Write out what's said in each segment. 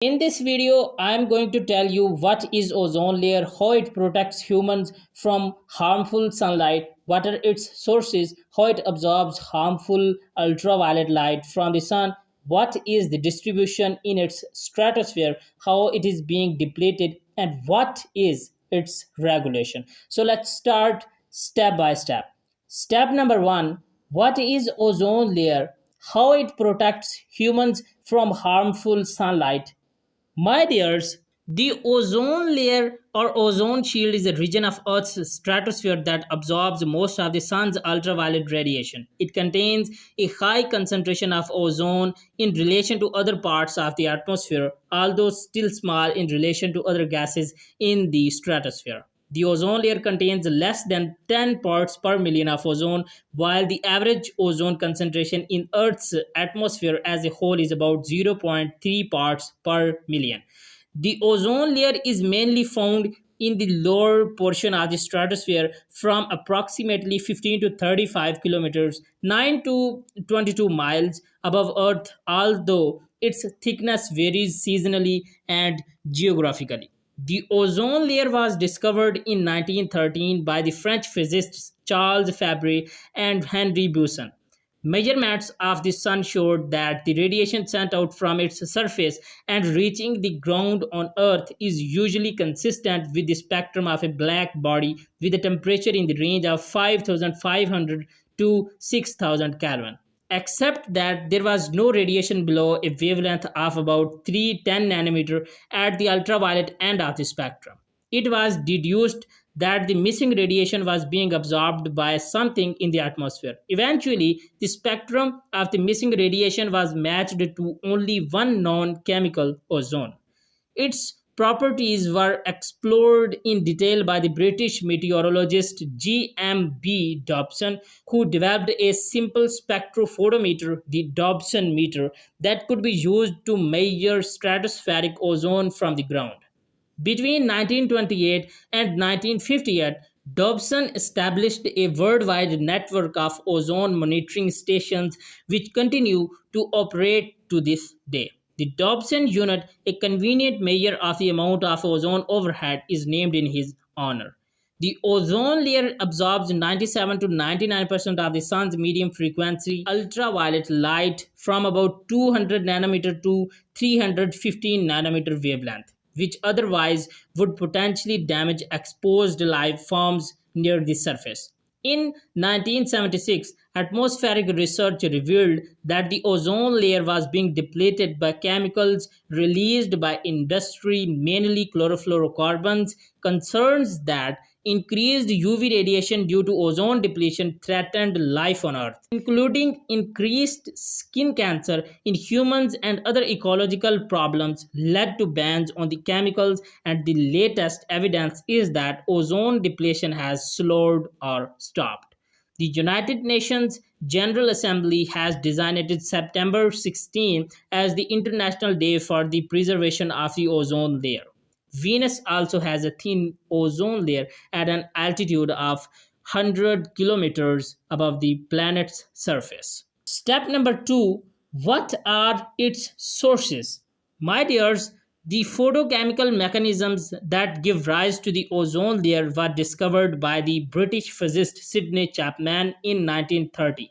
In this video, I am going to tell you what is ozone layer, how it protects humans from harmful sunlight, what are its sources, how it absorbs harmful ultraviolet light from the sun, what is the distribution in its stratosphere, how it is being depleted, and what is its regulation. So let's start step by step. Step number 1, what is ozone layer? How it protects humans from harmful sunlight. My dears, the ozone layer or ozone shield is a region of Earth's stratosphere that absorbs most of the sun's ultraviolet radiation. It contains a high concentration of ozone in relation to other parts of the atmosphere, although still small in relation to other gases in the stratosphere. The ozone layer contains less than 10 parts per million of ozone, while the average ozone concentration in Earth's atmosphere as a whole is about zero point 0.3 parts per million. The ozone layer is mainly found in the lower portion of the stratosphere from approximately 15 to 35 kilometers, 9 to 22 miles above Earth, although its thickness varies seasonally and geographically. The ozone layer was discovered in 1913 by the French physicists Charles Fabry and Henri Buisson. Measurements of the sun showed that the radiation sent out from its surface and reaching the ground on Earth is usually consistent with the spectrum of a black body with a temperature in the range of 5500 to 6000 Kelvin, except that there was no radiation below a wavelength of about 310 nanometer at the ultraviolet end of the spectrum. It was deduced that the missing radiation was being absorbed by something in the atmosphere. Eventually, the spectrum of the missing radiation was matched to only one known chemical, ozone. Its properties were explored in detail by the British meteorologist G.M.B. Dobson, who developed a simple spectrophotometer, the Dobson meter, that could be used to measure stratospheric ozone from the ground. Between 1928 and 1958, Dobson established a worldwide network of ozone monitoring stations which continue to operate to this day. The Dobson unit, a convenient measure of the amount of ozone overhead, is named in his honor. The ozone layer absorbs 97 to 99% of the sun's medium frequency ultraviolet light from about 200 nanometer to 315 nanometer wavelength, which otherwise would potentially damage exposed life forms near the surface. In 1976, atmospheric research revealed that the ozone layer was being depleted by chemicals released by industry, mainly chlorofluorocarbons. Concerns that increased UV radiation due to ozone depletion threatened life on Earth, including increased skin cancer in humans and other ecological problems, led to bans on the chemicals, and the latest evidence is that ozone depletion has slowed or stopped. The United Nations General Assembly has designated September 16 as the International Day for the Preservation of the Ozone Layer. Venus also has a thin ozone layer at an altitude of 100 kilometers above the planet's surface. Step number 2, what are its sources? My dears, the photochemical mechanisms that give rise to the ozone layer were discovered by the British physicist Sidney Chapman in 1930.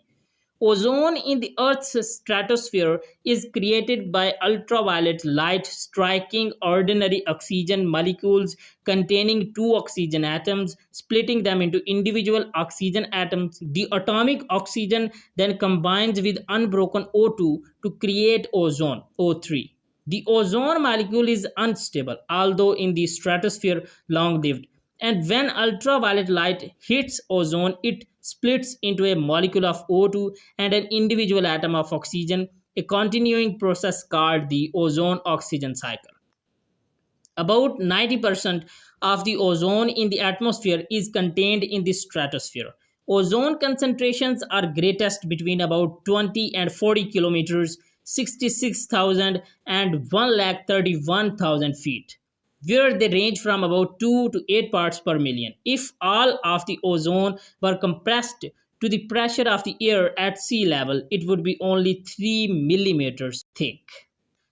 Ozone in the Earth's stratosphere is created by ultraviolet light striking ordinary oxygen molecules containing two oxygen atoms, splitting them into individual oxygen atoms. The atomic oxygen then combines with unbroken O2 to create ozone, O3. The ozone molecule is unstable, although in the stratosphere long lived. And when ultraviolet light hits ozone, it splits into a molecule of O2 and an individual atom of oxygen, a continuing process called the ozone oxygen cycle. About 90% of the ozone in the atmosphere is contained in the stratosphere. Ozone concentrations are greatest between about 20 and 40 kilometers, 66,000 and 131,000 feet, where they range from about 2 to 8 parts per million. If all of the ozone were compressed to the pressure of the air at sea level, it would be only 3 millimeters thick.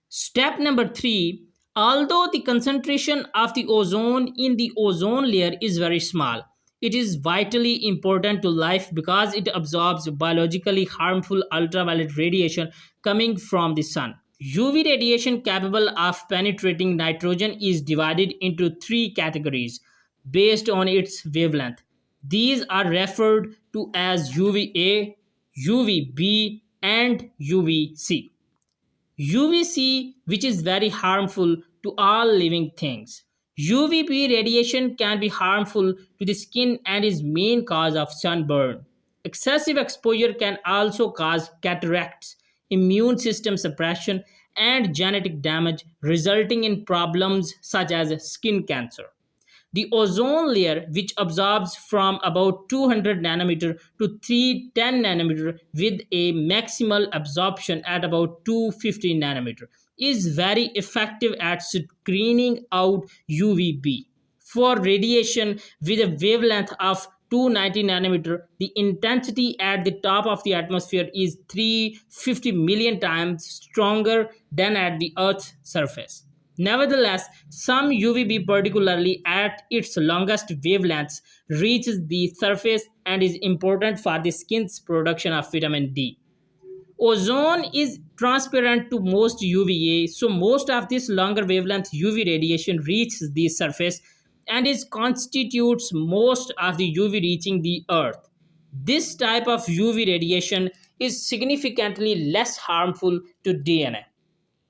Step number 3, Although the concentration of the ozone in the ozone layer is very small, it is vitally important to life because it absorbs biologically harmful ultraviolet radiation coming from the sun. UV radiation capable of penetrating nitrogen is divided into three categories based on its wavelength. These are referred to as UVA, UVB, and UVC. UVC, which is very harmful to all living things. UVB radiation can be harmful to the skin and is main cause of sunburn. Excessive exposure can also cause cataracts, immune system suppression, and genetic damage, resulting in problems such as skin cancer. The ozone layer, which absorbs from about 200 nanometer to 310 nanometer with a maximal absorption at about 250 nanometer, is very effective at screening out UVB. For radiation with a wavelength of 290 nanometer, the intensity at the top of the atmosphere is 350 million times stronger than at the Earth's surface. Nevertheless, some UVB, particularly at its longest wavelengths, reaches the surface and is important for the skin's production of vitamin D. Ozone is transparent to most UVA, so most of this longer wavelength UV radiation reaches the surface and is constitutes most of the UV reaching the earth. This type of UV radiation is significantly less harmful to DNA,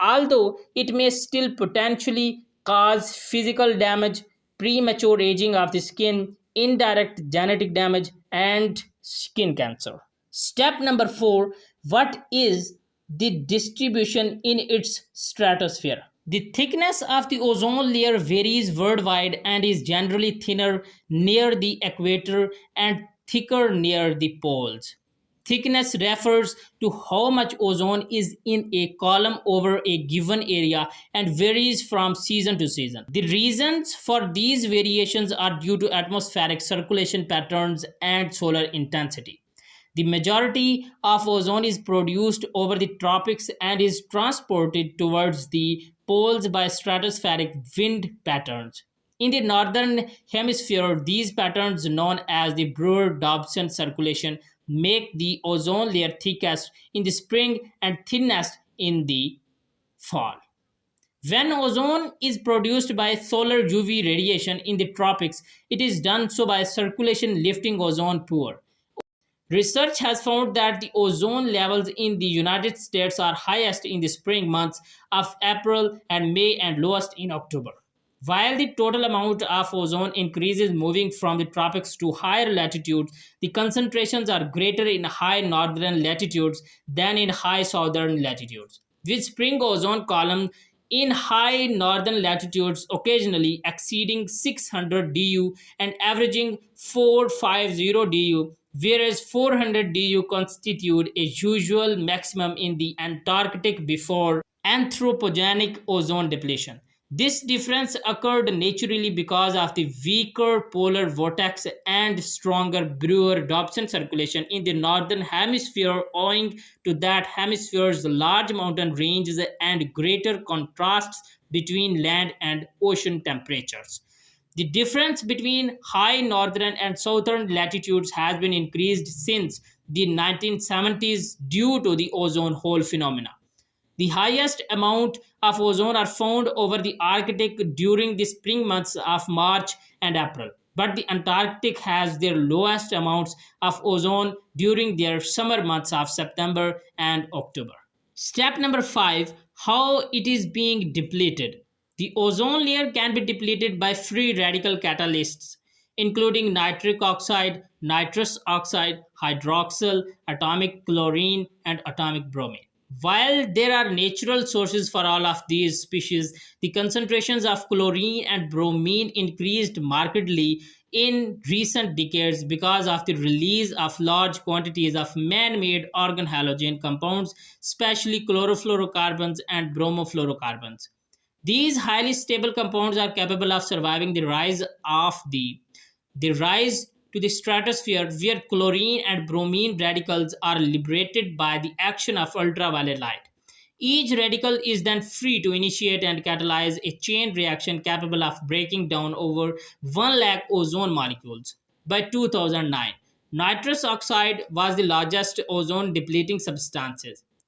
although it may still potentially cause physical damage, premature aging of the skin, indirect genetic damage, and skin cancer. Step number 4. What is the distribution in its stratosphere? The thickness of the ozone layer varies worldwide and is generally thinner near the equator and thicker near the poles. Thickness refers to how much ozone is in a column over a given area and varies from season to season. The reasons for these variations are due to atmospheric circulation patterns and solar intensity. The majority of ozone is produced over the tropics and is transported towards the poles by stratospheric wind patterns. In the northern hemisphere, these patterns, known as the Brewer-Dobson circulation, make the ozone layer thickest in the spring and thinnest in the fall. When ozone is produced by solar UV radiation in the tropics, it is done so by circulation lifting ozone poor. Research has found that the ozone levels in the United States are highest in the spring months of April and May and lowest in October. While the total amount of ozone increases moving from the tropics to higher latitudes, the concentrations are greater in high northern latitudes than in high southern latitudes, with spring ozone column in high northern latitudes occasionally exceeding 600 DU and averaging 450 DU, whereas 400 DU constitute a usual maximum in the Antarctic before anthropogenic ozone depletion. This difference occurred naturally because of the weaker polar vortex and stronger Brewer-Dobson circulation in the northern hemisphere owing to that hemisphere's large mountain ranges and greater contrasts between land and ocean temperatures. The difference between high northern and southern latitudes has been increased since the 1970s due to the ozone hole phenomena. The highest amount of ozone are found over the Arctic during the spring months of March and April, but the Antarctic has their lowest amounts of ozone during their summer months of September and October. Step number 5. How it is being depleted. The ozone layer can be depleted by free radical catalysts, including nitric oxide, nitrous oxide, hydroxyl, atomic chlorine, and atomic bromine. While there are natural sources for all of these species, the concentrations of chlorine and bromine increased markedly in recent decades because of the release of large quantities of man made organohalogen compounds, especially chlorofluorocarbons and bromofluorocarbons. These highly stable compounds are capable of surviving the rise to the stratosphere where chlorine and bromine radicals are liberated by the action of ultraviolet light. Each radical is then free to initiate and catalyze a chain reaction capable of breaking down over 1 lakh ozone molecules. By 2009, nitrous oxide was the largest ozone depleting substance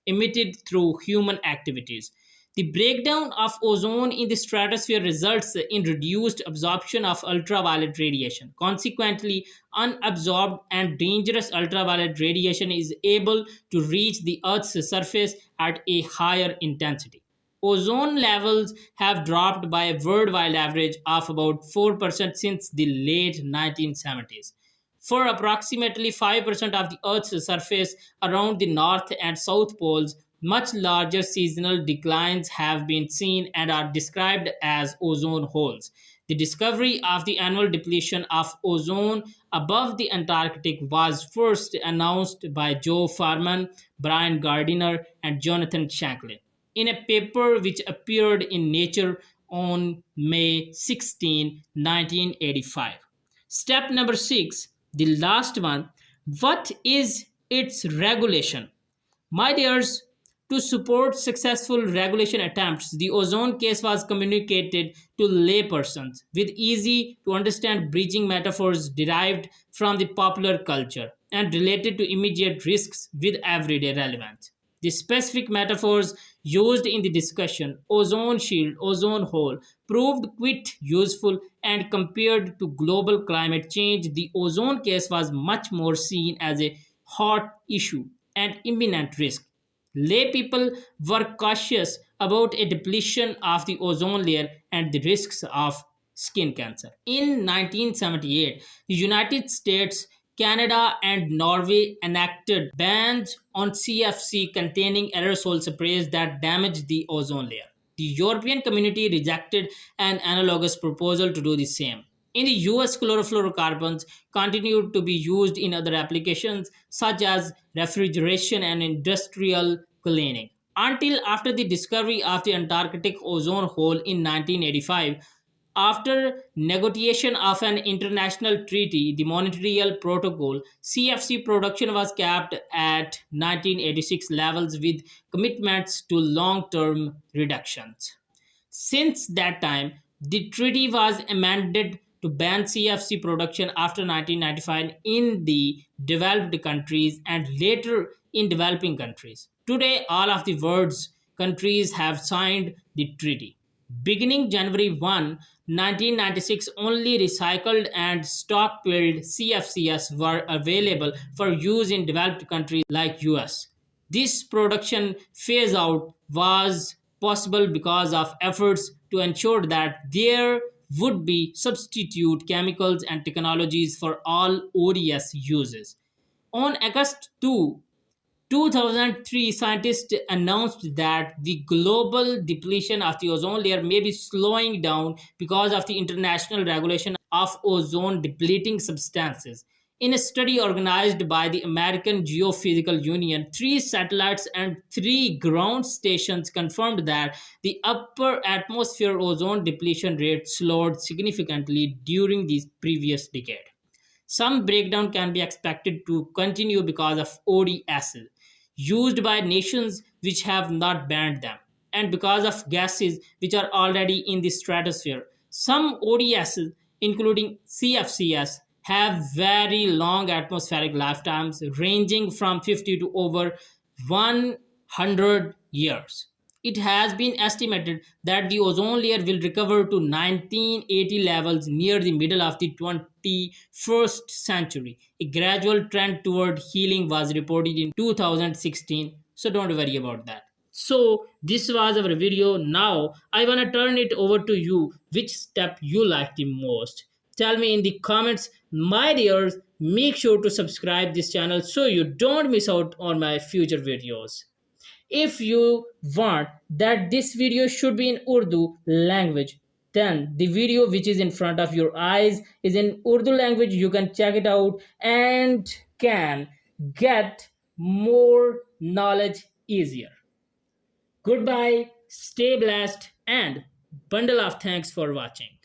emitted through human activities. The breakdown of ozone in the stratosphere results in reduced absorption of ultraviolet radiation. Consequently, unabsorbed and dangerous ultraviolet radiation is able to reach the Earth's surface at a higher intensity. Ozone levels have dropped by a worldwide average of about 4% since the late 1970s. For approximately 5% of the Earth's surface around the North and South poles, much larger seasonal declines have been seen and are described as ozone holes. The discovery of the annual depletion of ozone above the Antarctic was first announced by Joe Farman, Brian Gardiner, and Jonathan Shanklin in a paper which appeared in Nature on May 16, 1985. Step number 6, the last one. What is its regulation? My dears, to support successful regulation attempts, the ozone case was communicated to laypersons with easy to understand bridging metaphors derived from the popular culture and related to immediate risks with everyday relevance. The specific metaphors used in the discussion, ozone shield, ozone hole, proved quite useful, and compared to global climate change, the ozone case was much more seen as a hot issue and imminent risk. Lay people were cautious about a depletion of the ozone layer and the risks of skin cancer. In 1978, the United States, Canada, and Norway enacted bans on CFC containing aerosol sprays that damage the ozone layer. The European community rejected an analogous proposal to do the same. In the US, chlorofluorocarbons continued to be used in other applications such as refrigeration and industrial cleaning. Until after the discovery of the Antarctic ozone hole in 1985, after negotiation of an international treaty, the Montreal Protocol, CFC production was capped at 1986 levels with commitments to long term reductions. Since that time, the treaty was amended to ban CFC production after 1995 in the developed countries and later in developing countries. Today, all of the world's countries have signed the treaty. Beginning January 1, 1996, only recycled and stockpiled CFCs were available for use in developed countries like US. This production phase out was possible because of efforts to ensure that there would be substitute chemicals and technologies for all ODS uses. On August 2, 2003, scientists announced that the global depletion of the ozone layer may be slowing down because of the international regulation of ozone depleting substances. In a study organized by the American Geophysical Union, 3 satellites and 3 ground stations confirmed that the upper atmosphere ozone depletion rate slowed significantly during the previous decade. Some breakdown can be expected to continue because of ODS used by nations which have not banned them, and because of gases which are already in the stratosphere. Some ODS, including CFCs, have very long atmospheric lifetimes ranging from 50 to over 100 years. It has been estimated that the ozone layer will recover to 1980 levels near the middle of the 21st century. A gradual trend toward healing was reported in 2016, so don't worry about that. So, this was our video. Now, I want to turn it over to you. Which step you like the most? Tell me in the comments. My dears, make sure to subscribe this channel so you don't miss out on my future videos. If you want that this video should be in Urdu language, then the video which is in front of your eyes is in Urdu language. You can check it out and can get more knowledge easier. Goodbye, stay blessed, and bundle of thanks for watching.